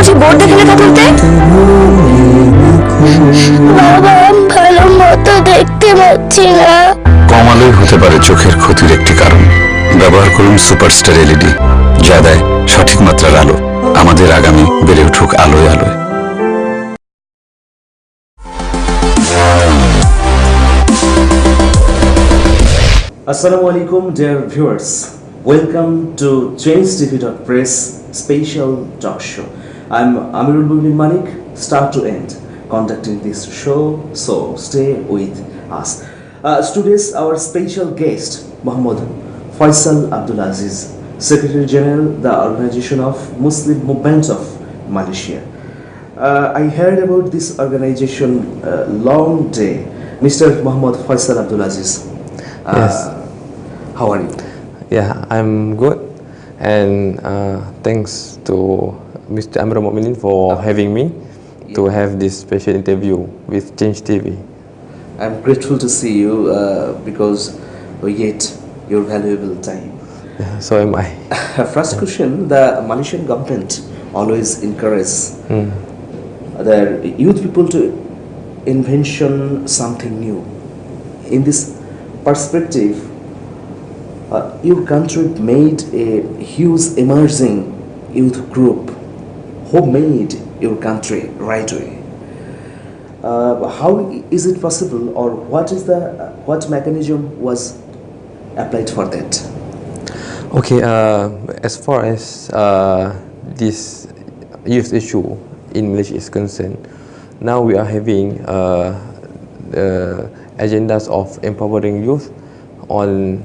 বলছি বোর্ড দেখে লেখা তুলতে। বাবা ভালো মতো দেখতে পাচ্ছি না। কম আলোই হতে পারে চোখের ক্ষতির একটি কারণ। ব্যবহার করুন সুপারস্টার এলইডি, যা দেয় সঠিক মাত্রার আলো। আমাদের আগামী বেড়ে উঠুক আলোয় আলোয়। Assalamu alaikum, dear viewers. Welcome to Changetv.press special talk show. I'm Amirul Mubin Manik, start to end, conducting this show, so stay with us. Today's our special guest, Muhammad Faisal Abdulaziz, Secretary General, the Organization of Muslim Movement of Malaysia. I heard about this organization long day. Mr. Muhammad Faisal Abdulaziz. Yes. How are you? Yeah, I'm good, and thanks to Mr. Amirul Mukminin for having me to have this special interview with Change TV. I'm grateful to see you because we get your valuable time. Yeah, so am I. First question, the Malaysian government always encourage their youth people to invention something new. In this perspective, your country made a huge emerging youth group who made your country right way. How is it possible, or what mechanism was applied for that? Okay, as far as this youth issue in Malaysia is concerned, now we are having agendas of empowering youth on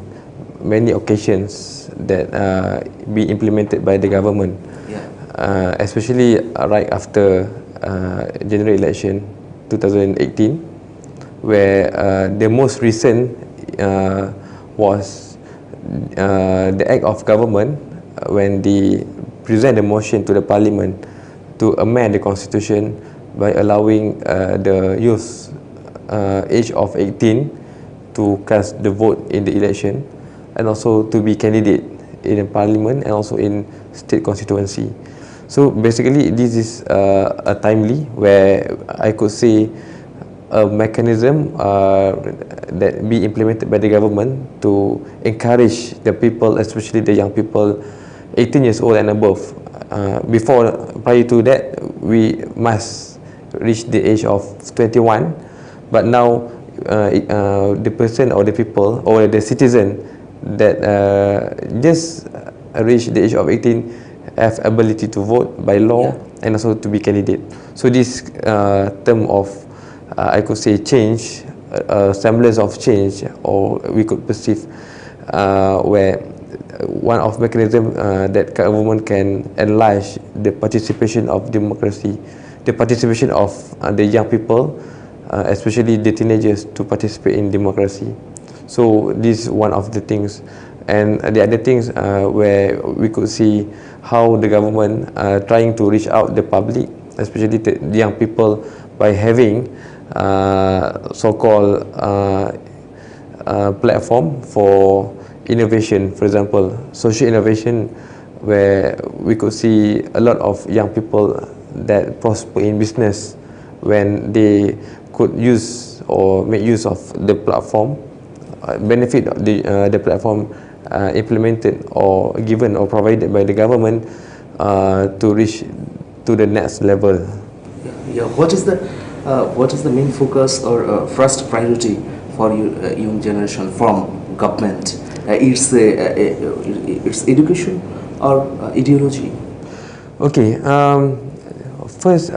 many occasions that be implemented by the government, especially right after general election 2018, where the most recent was the act of government when they present a motion to the parliament to amend the constitution by allowing the youth age of 18 to cast the vote in the election, and also to be candidate in the parliament and also in state constituency. So basically this is a timely where I could say a mechanism that be implemented by the government to encourage the people, especially the young people 18 years old and above. Prior to that, we must reach the age of 21, but now the person or the people or the citizen that just reach the age of 18 have ability to vote by law and also to be candidate. So this term of I could say change, semblance of change, or we could perceive where one of mechanism that government can enlarge the participation of democracy, the participation of the young people, especially the teenagers, to participate in democracy. So this is one of the things, and the other things where we could see how the government trying to reach out the public, especially the young people, by having so-called platform for innovation. For example, social innovation, where we could see a lot of young people that prosper in business when they could use or make use of the platform, benefit of the platform implemented or given or provided by the government to reach to the next level. What is the main focus or first priority for you, young generation from government? It's education or ideology? Okay, first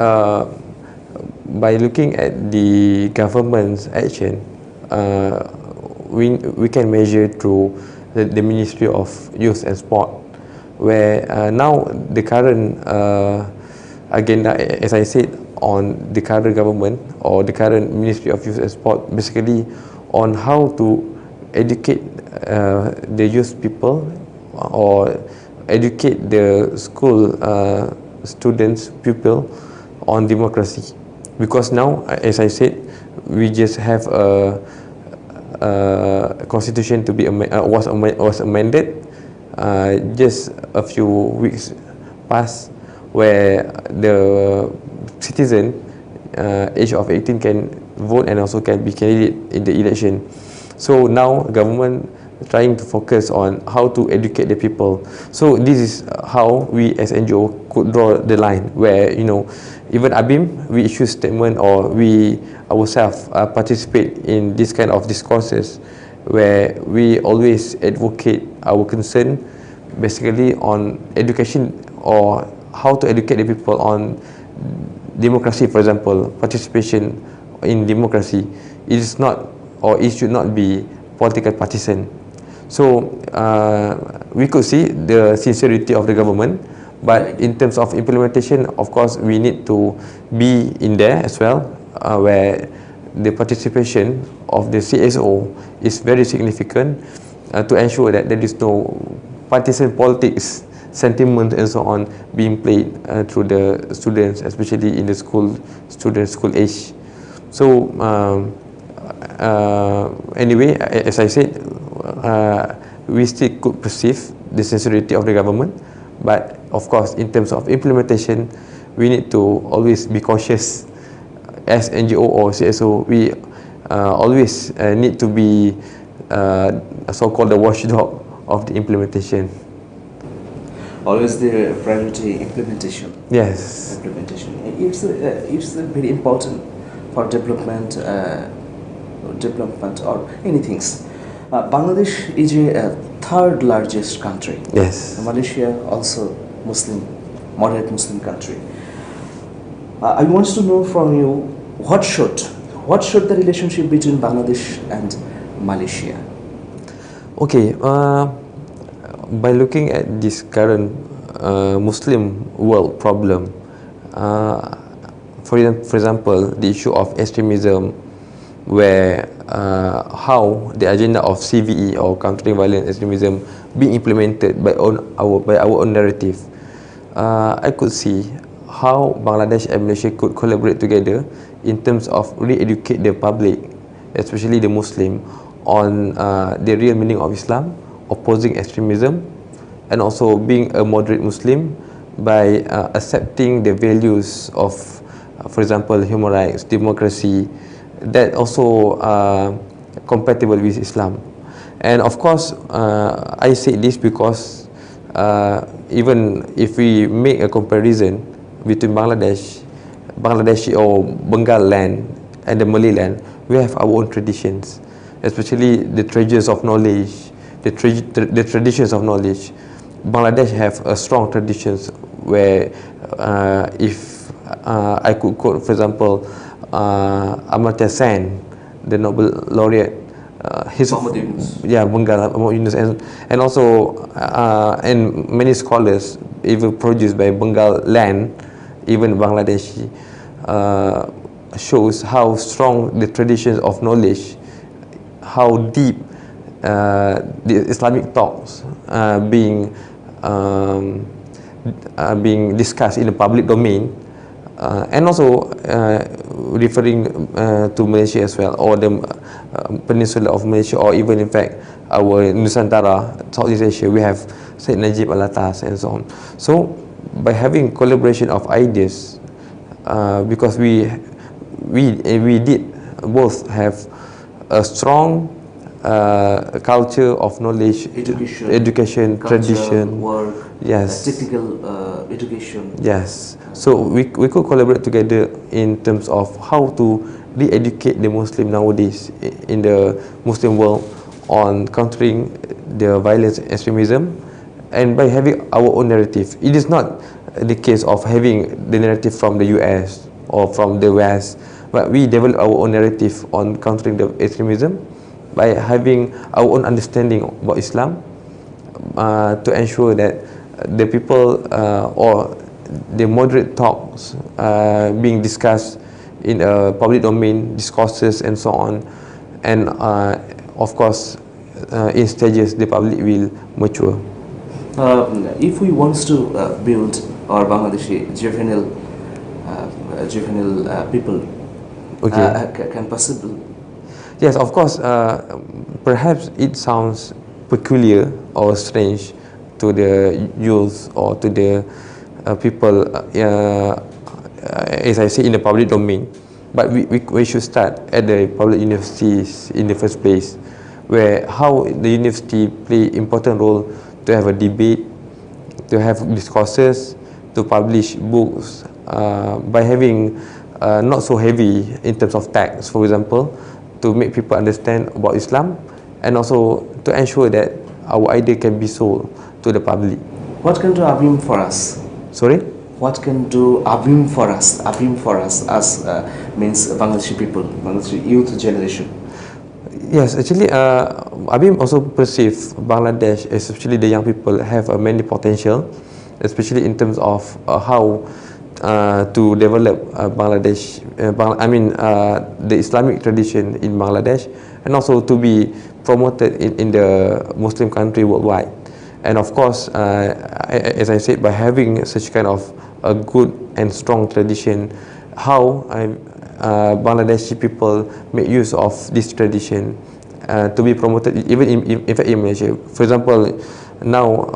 by looking at the government's action, we can measure through the Ministry of Youth and Sport, where now the current agenda, as I said, on the current government or the current Ministry of Youth and Sport, basically on how to educate the youth people or educate the school students, pupil on democracy. Because now, as I said, we just have a constitution to be was amended just a few weeks past, where the citizen age of 18 can vote and also can be candidate in the election. So now government trying to focus on how to educate the people. So this is how we as NGO could draw the line where, you know, even ABIM, we issue statement or we ourselves participate in this kind of discourses where we always advocate our concern basically on education or how to educate the people on democracy, for example, participation in democracy. It is not, or it should not be political partisan. So we could see the sincerity of the government, but in terms of implementation, of course, we need to be in there as well, where the participation of the CSO is very significant to ensure that there is no partisan politics sentiment and so on being played through the students, especially in the school age. So anyway, as I said, we still could perceive the sincerity of the government, but of course in terms of implementation we need to always be cautious. As NGO or CSO, we always need to be so-called the watchdog of the implementation. Always the priority implementation. Yes. Implementation. It's very important for development or anything. Bangladesh is a third largest country. Yes. Malaysia also Muslim, moderate Muslim country. I want to know from you what should the relationship between Bangladesh and Malaysia? Okay. By looking at this current Muslim world problem, for example, the issue of extremism, where how the agenda of CVE or countering violent extremism being implemented by our own narrative, I could see how Bangladesh and Malaysia could collaborate together in terms of re-educate the public, especially the Muslim, on the real meaning of Islam, opposing extremism, and also being a moderate Muslim by accepting the values of, for example, human rights, democracy, that also compatible with Islam. And of course, I say this because even if we make a comparison between Bangladeshi or Bengal land and the Malay land, we have our own traditions, especially the treasures of knowledge, the traditions of knowledge. Bangladesh have a strong traditions where if I could quote, for example, Amartya Sen, the Nobel laureate, his Bengal, Yunus, and also and many scholars even produced by Bengal land, even Bangladeshi, shows how strong the traditions of knowledge, how deep the Islamic thoughts being discussed in the public domain, and also referring to Malaysia as well, or the peninsula of Malaysia, or even in fact our Nusantara, Southeast Asia, we have Said Najib Alatas and so on. So by having collaboration of ideas, because we did both have a strong culture of knowledge, education tradition, work, yes, technical education. Yes. So we could collaborate together in terms of how to re-educate the Muslim nowadays in the Muslim world on countering the violence and extremism, and by having our own narrative. It is not the case of having the narrative from the US or from the West, but we develop our own narrative on countering the extremism by having our own understanding about Islam, to ensure that the people or the moderate talks being discussed in a public domain, discourses and so on, and of course in stages the public will mature. If we want to build our Bangladeshi juvenile people, Okay. can possible? Yes, of course. Perhaps it sounds peculiar or strange to the youth or to the people, as I say, in the public domain. But we should start at the public universities in the first place, where how the university play important role to have a debate, to have discourses, to publish books by having not so heavy in terms of tax, for example, to make people understand about Islam, and also to ensure that our idea can be sold to the public. What can do Abim for us? Sorry? What can do Abim for us? Abim for us as means Bangladeshi people, Bangladeshi youth generation. Yes, actually, Abim also perceive Bangladesh, especially the young people, have many potential, especially in terms of how to develop Bangladesh, the Islamic tradition in Bangladesh, and also to be promoted in the Muslim country worldwide. And of course, as I said, by having such kind of a good and strong tradition, how Bangladeshi people make use of this tradition to be promoted even in Malaysia. For example, now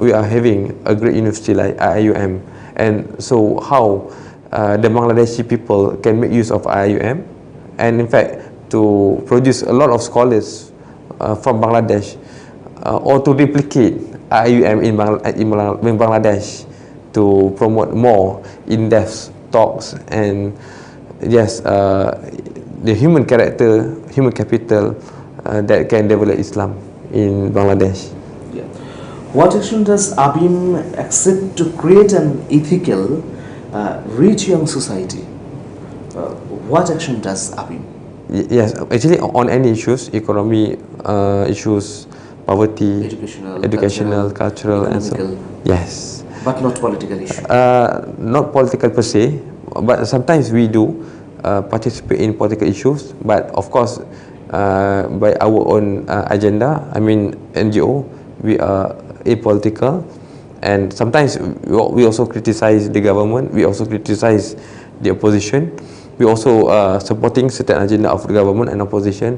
we are having a great university like IUM, and so how the Bangladeshi people can make use of IUM, and in fact to produce a lot of scholars from Bangladesh, or to replicate IUM in Bangladesh, to promote more in-depth talks and yes, the human character, human capital that can develop Islam in Bangladesh. Yeah. What action does Abim accept to create an ethical, rich young society? What action does Abim? Yes, actually on any issues, economy issues, poverty, educational, cultural, and so. Yes. But not political issue. Not political per se, but sometimes we do participate in political issues. But of course, by our own agenda, I mean NGO, we are apolitical, and sometimes we also criticize the government. We also criticize the opposition. We also supporting certain agenda of the government and opposition,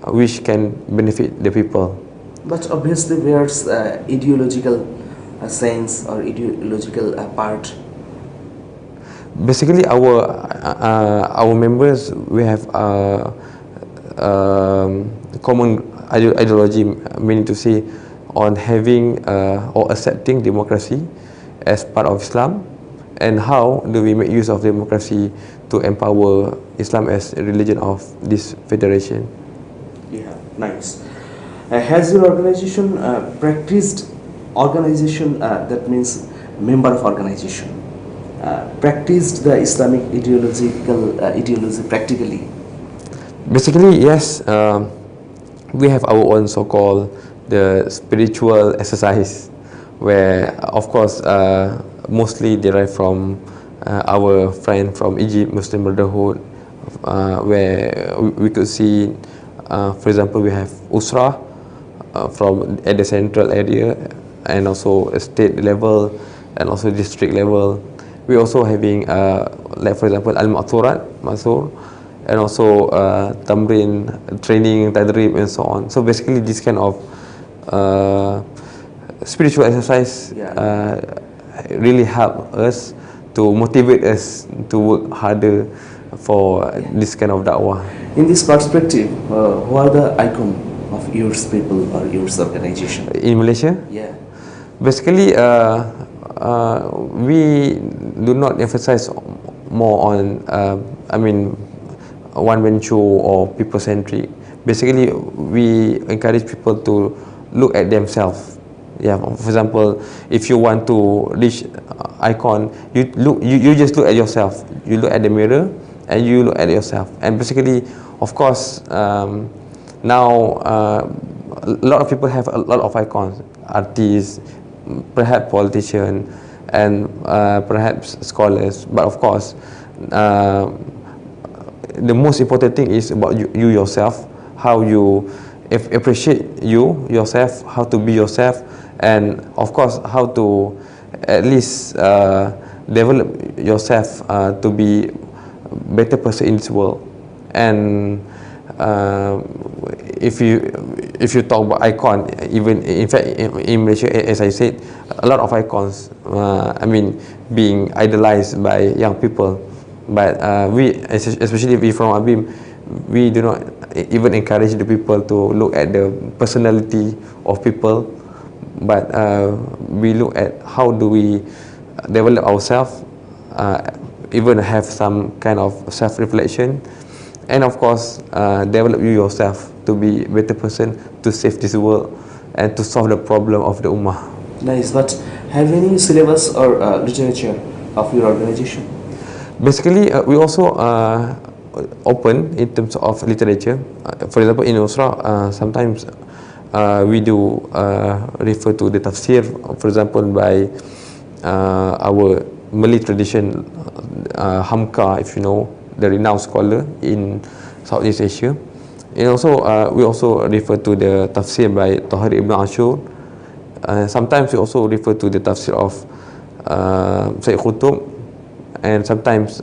which can benefit the people. But obviously, there's ideological sense or ideological part. Basically, our members, we have common ideology, meaning to say, on having or accepting democracy as part of Islam, and how do we make use of democracy to empower Islam as a religion of this federation. Yeah, nice. Has your organization practiced organization, that means member of organization, practiced the Islamic ideology practically? Basically, yes, we have our own so-called the spiritual exercise, where of course mostly derived from our friend from Egypt, Muslim Brotherhood, where we could see, for example, we have Usra from at the central area, and also a state level, and also district level. We also having like for example Al-Ma'thurat, Mathur, and also Tamrin training, Tadrib, and so on. So basically this kind of spiritual exercise really help us to motivate us to work harder for this kind of da'wah. In this perspective, who are the icon of your people or your organization? In Malaysia? Yeah. Basically, we do not emphasize more on, one-man show or people-centric. Basically, we encourage people to look at themselves. Yeah, for example, if you want to reach icon, you just look at yourself. You look at the mirror and you look at yourself. And basically, of course, now a lot of people have a lot of icons, artists, perhaps politicians, and perhaps scholars. But of course, the most important thing is about you yourself, how you appreciate yourself, how to be yourself, and of course how to at least develop yourself to be better person in this world. And uh, if you talk about icon, even in fact in Malaysia, as I said, a lot of icons, being idolized by young people. But we, especially we from Abim, we do not even encourage the people to look at the personality of people, but we look at how do we develop ourselves, even have some kind of self-reflection, and of course develop you yourself to be a better person to save this world and to solve the problem of the ummah. Nice, but have any syllabus or literature of your organization? Basically, we also open in terms of literature. For example, in Usra, sometimes we do refer to the tafsir, for example, by our Malay tradition, Hamka, if you know, the renowned scholar in Southeast Asia. And also, we also refer to the tafsir by Tahir ibn Ashur. Sometimes we also refer to the tafsir of Sayyid Qutb, and sometimes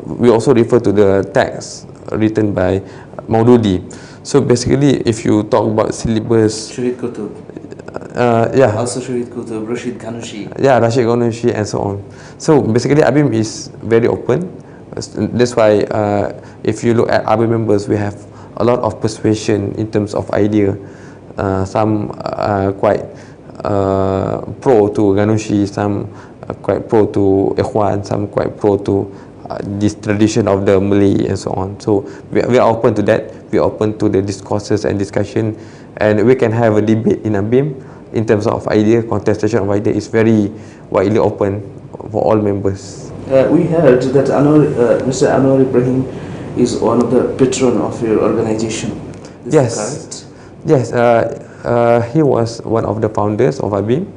we also refer to the text written by Maududi. So basically, if you talk about syllabus, Shahid Qutb. yeah, Also Shahid Qutb, Rashid Ghanushi. yeah, Rashid Ghanushi and so on. So basically, Abim is very open. That's why if you look at Abim members, we have a lot of persuasion in terms of idea. Some quite pro to Ghanushi, some quite pro to Ikhwan, some quite pro to this tradition of the Malay and so on. So we are open to that. We are open to the discourses and discussion, and we can have a debate in Abim in terms of idea. Contestation of idea is very widely open for all members. We heard that Mr. Anwar Ibrahim is one of the patron of your organization. Is that correct? Yes, he was one of the founders of ABIM,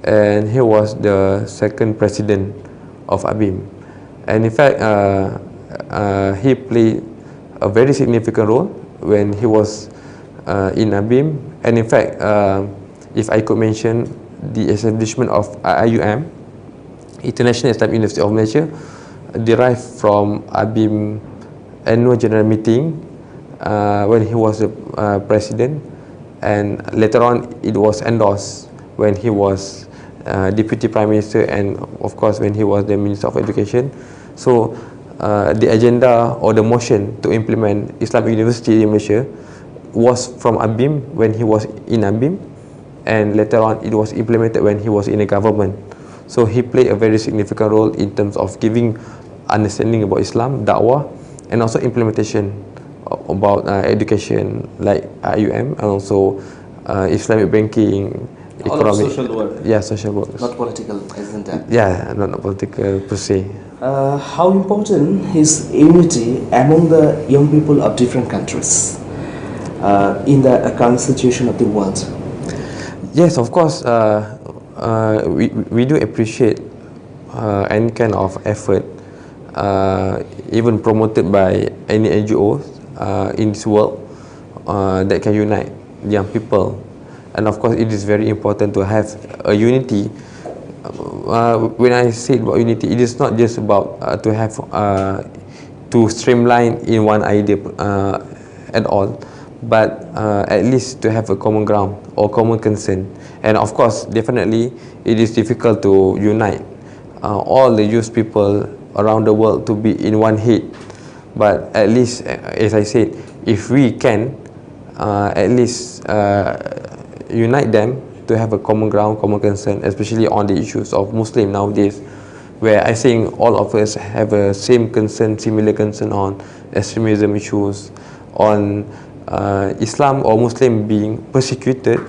and he was the second president of ABIM. And in fact, he played a very significant role when he was in ABIM. And in fact, if I could mention the establishment of IUM, International Islamic University of Malaysia, derived from ABIM annual general meeting when he was the president, and later on it was endorsed when he was deputy prime minister, and of course when he was the Minister of Education. So the agenda or the motion to implement Islamic University in Malaysia was from ABIM when he was in ABIM, and later on it was implemented when he was in the government. So he played a very significant role in terms of giving understanding about Islam, da'wah, and also implementation about education like IUM, and also Islamic banking, economic. All of social work. Yeah, social work. Not political, isn't that? Yeah, not political per se. How important is unity among the young people of different countries in the current situation of the world? Yes, of course. We do appreciate any kind of effort, even promoted by any NGOs in this world that can unite young people. And of course, it is very important to have a unity. When I say about unity, it is not just about to have to streamline in one idea at all, but at least to have a common ground or common concern. And of course, definitely, it is difficult to unite all the youth people around the world to be in one head. But at least, as I said, if we can at least unite them to have a common ground, common concern, especially on the issues of Muslim nowadays, where I think all of us have a same concern, similar concern on extremism issues, on Islam or Muslim being persecuted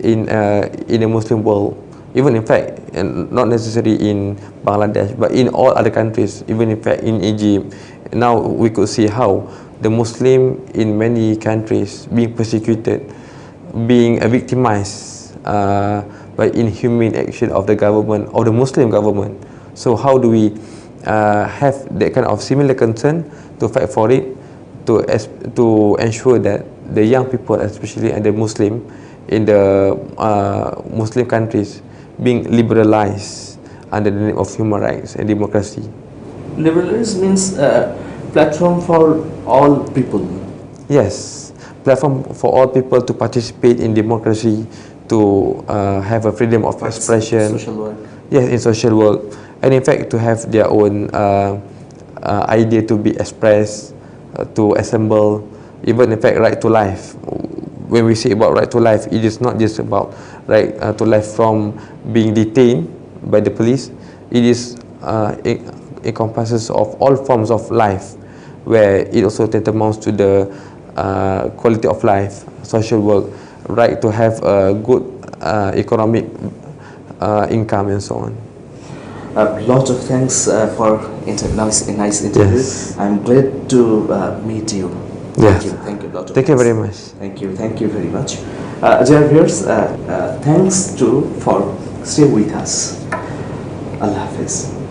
in a Muslim world, even in fact, and not necessarily in Bangladesh, but in all other countries, even in fact in Egypt. Now we could see how the Muslim in many countries being persecuted, being victimized by inhumane action of the government or the Muslim government. So how do we have that kind of similar concern to fight for it, to ensure that the young people, especially and the Muslim in the Muslim countries, being liberalized under the name of human rights and democracy. Liberalism means platform for all people. Yes, platform for all people to participate in democracy, to have a freedom of expression. Social work. Yes, in social work, and in fact to have their own idea to be expressed, to assemble, even in fact right to life. When we say about right to life, it is not just about right to life from being detained by the police. It is it encompasses of all forms of life, where it also tantamounts to the quality of life, social work, right to have a good economic income and so on. A lot of thanks for nice interview. Yes. I'm glad to meet you. Yes. Thank you. Lot of Thank you thanks. very much. Thank you very much. Dear viewers, thanks for stay with us. Allah Hafiz.